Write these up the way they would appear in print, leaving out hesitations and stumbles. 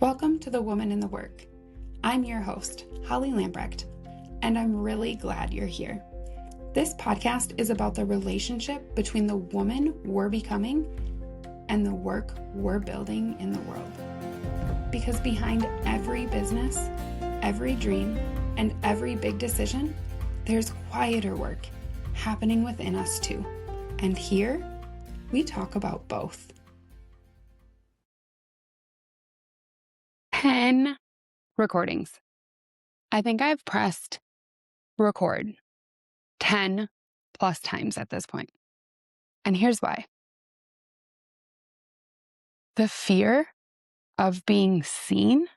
Welcome to The Woman in the Work. I'm your host, Holly Lambrecht, and I'm really glad you're here. This podcast is about the relationship between the woman we're becoming and the work we're building in the world. Because behind every business, every dream, and every big decision, there's quieter work happening within us too. And here, we talk about both. 10 recordings. I think I've pressed record 10 plus times at this point. And here's why. The fear of being seen,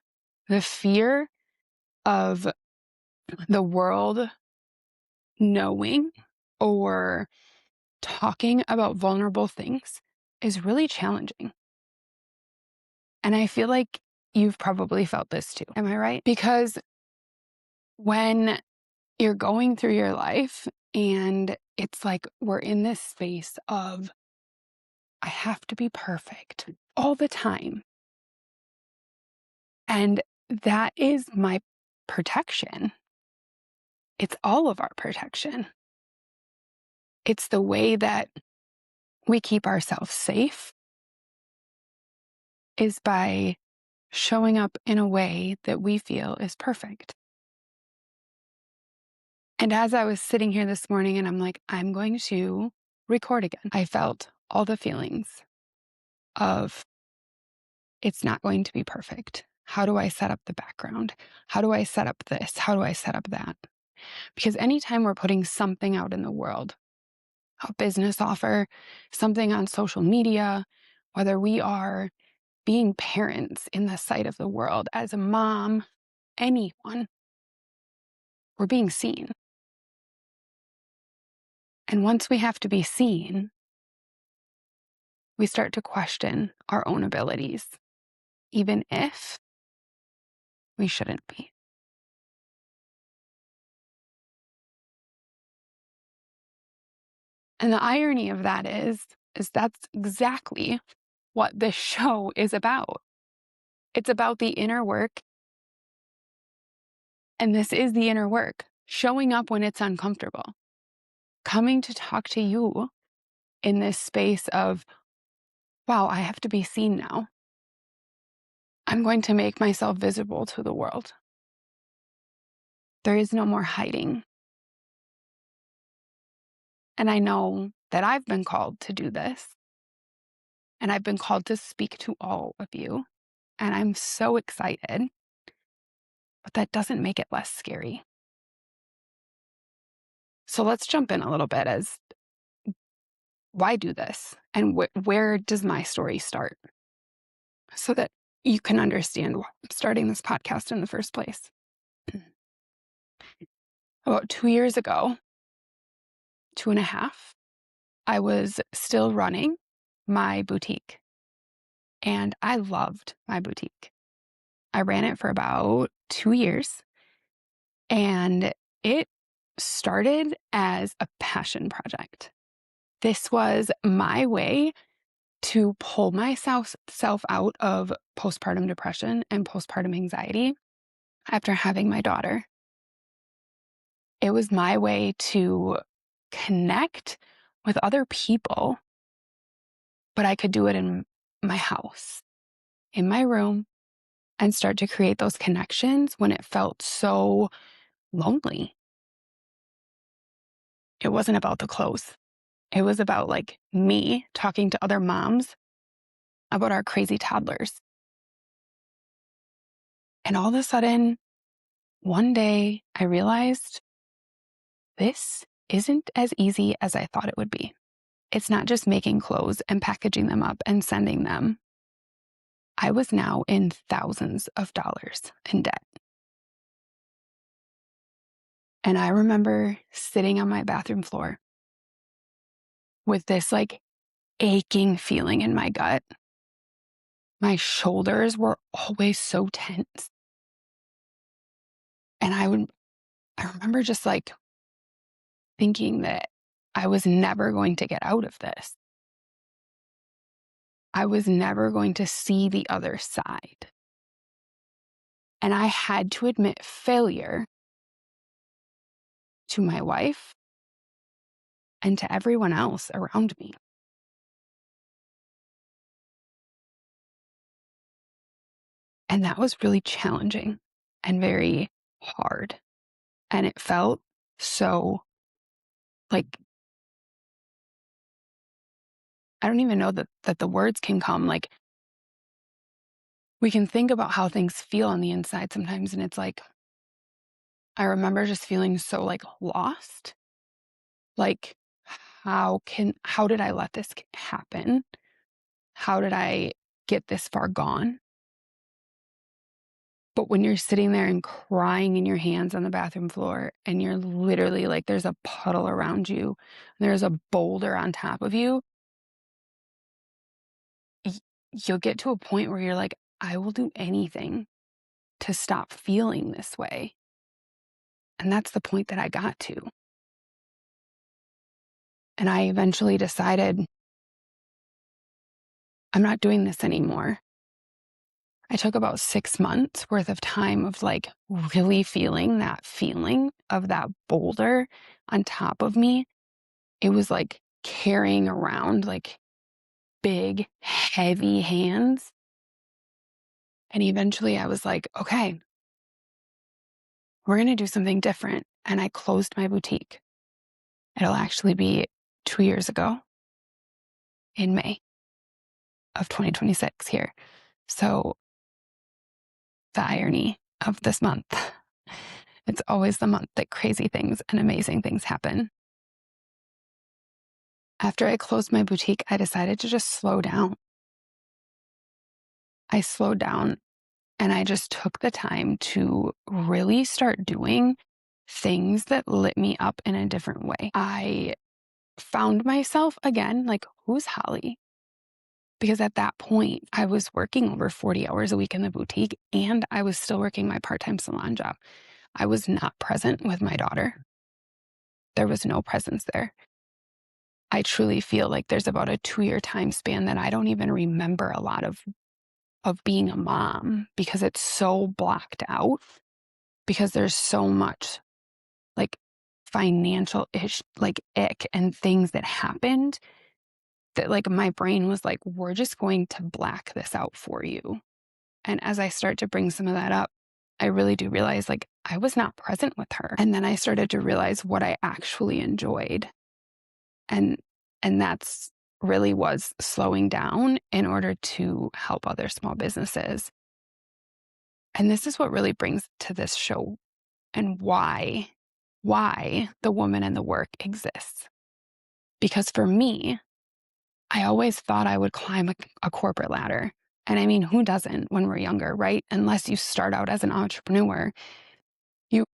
the fear of the world knowing or talking about vulnerable things is really challenging. And I feel like you've probably felt this too. Am I right? Because when you're going through your life and it's like we're in this space of, I have to be perfect all the time. And that is my protection. It's all of our protection. It's the way that we keep ourselves safe is by showing up in a way that we feel is perfect. And as I was sitting here this morning and I'm like, I'm going to record again, I felt all the feelings of it's not going to be perfect. How do I set up the background? How do I set up this? How do I set up that? Because anytime we're putting something out in the world, a business offer, something on social media, whether we are being parents in the sight of the world, as a mom, anyone, we're being seen. And once we have to be seen, we start to question our own abilities, even if we shouldn't be. And the irony of that is that's exactly what this show is about. It's about the inner work. And this is the inner work, showing up when it's uncomfortable, coming to talk to you in this space of, wow, I have to be seen now. I'm going to make myself visible to the world. There is no more hiding. And I know that I've been called to do this. And I've been called to speak to all of you. And I'm so excited. But that doesn't make it less scary. So let's jump in a little bit as why do this? And where does my story start? So that you can understand why I'm starting this podcast in the first place. About 2 years ago, 2.5, I was still running my boutique. And I loved my boutique. I ran it for about 2 years. And it started as a passion project. This was my way to pull myself out of postpartum depression and postpartum anxiety after having my daughter. It was my way to connect with other people, but I could do it in my house, in my room, and start to create those connections when it felt so lonely. It wasn't about the clothes. It was about like me talking to other moms about our crazy toddlers. And all of a sudden, one day I realized this isn't as easy as I thought it would be. It's not just making clothes and packaging them up and sending them. I was now in thousands of dollars in debt. And I remember sitting on my bathroom floor with this like aching feeling in my gut. My shoulders were always so tense. And I remember just like thinking that I was never going to get out of this. I was never going to see the other side. And I had to admit failure to my wife and to everyone else around me. And that was really challenging and very hard. And it felt so like, I don't even know that the words can come. Like, we can think about how things feel on the inside sometimes. And it's like, I remember just feeling so like lost. Like, how did I let this happen? How did I get this far gone? But when you're sitting there and crying in your hands on the bathroom floor and you're literally like, there's a puddle around you, and there's a boulder on top of you, you'll get to a point where you're like, I will do anything to stop feeling this way. And that's the point that I got to. And I eventually decided, I'm not doing this anymore. I took about 6 months worth of time of like really feeling that feeling of that boulder on top of me. It was like carrying around like big, heavy hands. And eventually I was like, okay, we're going to do something different. And I closed my boutique. It'll actually be 2 years ago in May of 2026 here. So the irony of this month, it's always the month that crazy things and amazing things happen. After I closed my boutique, I decided to just slow down. I slowed down and I just took the time to really start doing things that lit me up in a different way. I found myself again, like, who's Holly? Because at that point, I was working over 40 hours a week in the boutique and I was still working my part-time salon job. I was not present with my daughter. There was no presence there. I truly feel like there's about a 2-year time span that I don't even remember a lot of being a mom because it's so blocked out, because there's so much like financial like ick and things that happened that like my brain was like, we're just going to black this out for you. And as I start to bring some of that up, I really do realize like I was not present with her. And then I started to realize what I actually enjoyed. And that's really was slowing down in order to help other small businesses. And this is what really brings to this show and why the woman and the work exists. Because for me, I always thought I would climb a corporate ladder. And I mean, who doesn't when we're younger, right? Unless you start out as an entrepreneur, you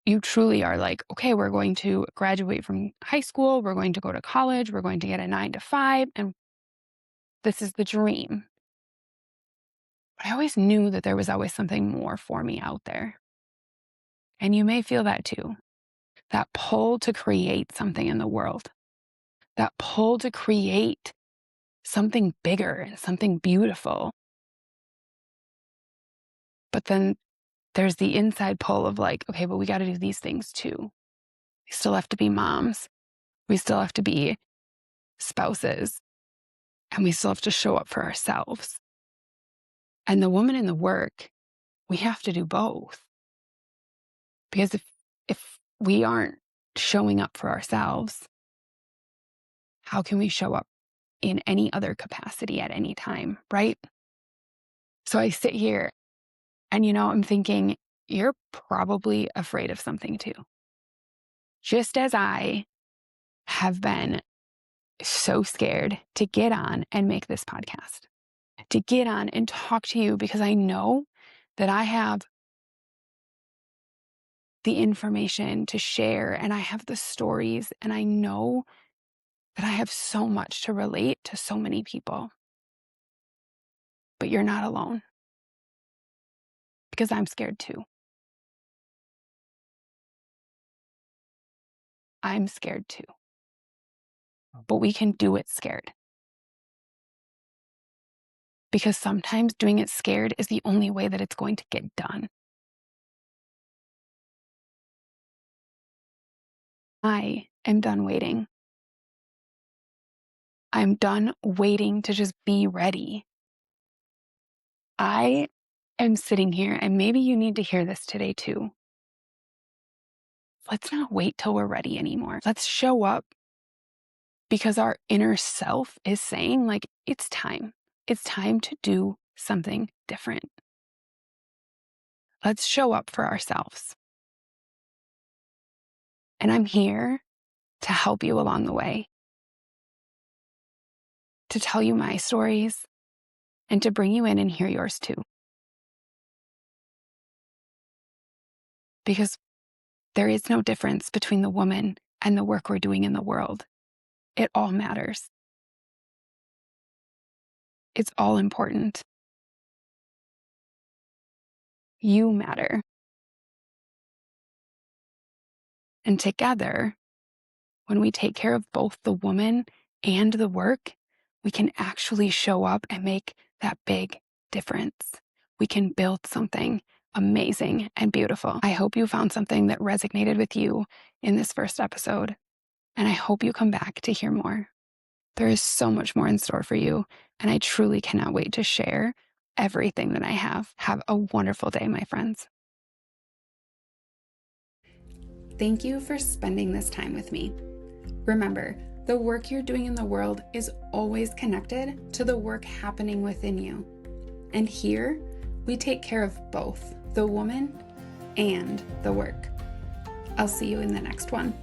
you truly are like, okay, we're going to graduate from high school, we're going to go to college, we're going to get a 9 to 5, and this is the dream. But I always knew that there was always something more for me out there. And you may feel that too. That pull to create something in the world. That pull to create something bigger and something beautiful. But then there's the inside pull of like, okay, but we got to do these things too. We still have to be moms. We still have to be spouses. And we still have to show up for ourselves. And the woman in the work, we have to do both. Because if we aren't showing up for ourselves, how can we show up in any other capacity at any time, right? So I sit here and, I'm thinking, you're probably afraid of something too. Just as I have been so scared to get on and make this podcast, to get on and talk to you, because I know that I have the information to share and I have the stories, and I know that I have so much to relate to so many people. But you're not alone, because I'm scared too. I'm scared too. But we can do it scared. Because sometimes doing it scared is the only way that it's going to get done. I am done waiting. I'm done waiting to just be ready. I am sitting here, and maybe you need to hear this today too. Let's not wait till we're ready anymore. Let's show up because our inner self is saying, like, it's time. It's time to do something different. Let's show up for ourselves. And I'm here to help you along the way, to tell you my stories, and to bring you in and hear yours too. Because there is no difference between the woman and the work we're doing in the world. It all matters. It's all important. You matter. And together, when we take care of both the woman and the work, we can actually show up and make that big difference. We can build something amazing and beautiful. I hope you found something that resonated with you in this first episode, and I hope you come back to hear more. There is so much more in store for you, and I truly cannot wait to share everything that I have. Have a wonderful day, my friends. Thank you for spending this time with me. Remember, the work you're doing in the world is always connected to the work happening within you. And here, we take care of both the woman and the work. I'll see you in the next one.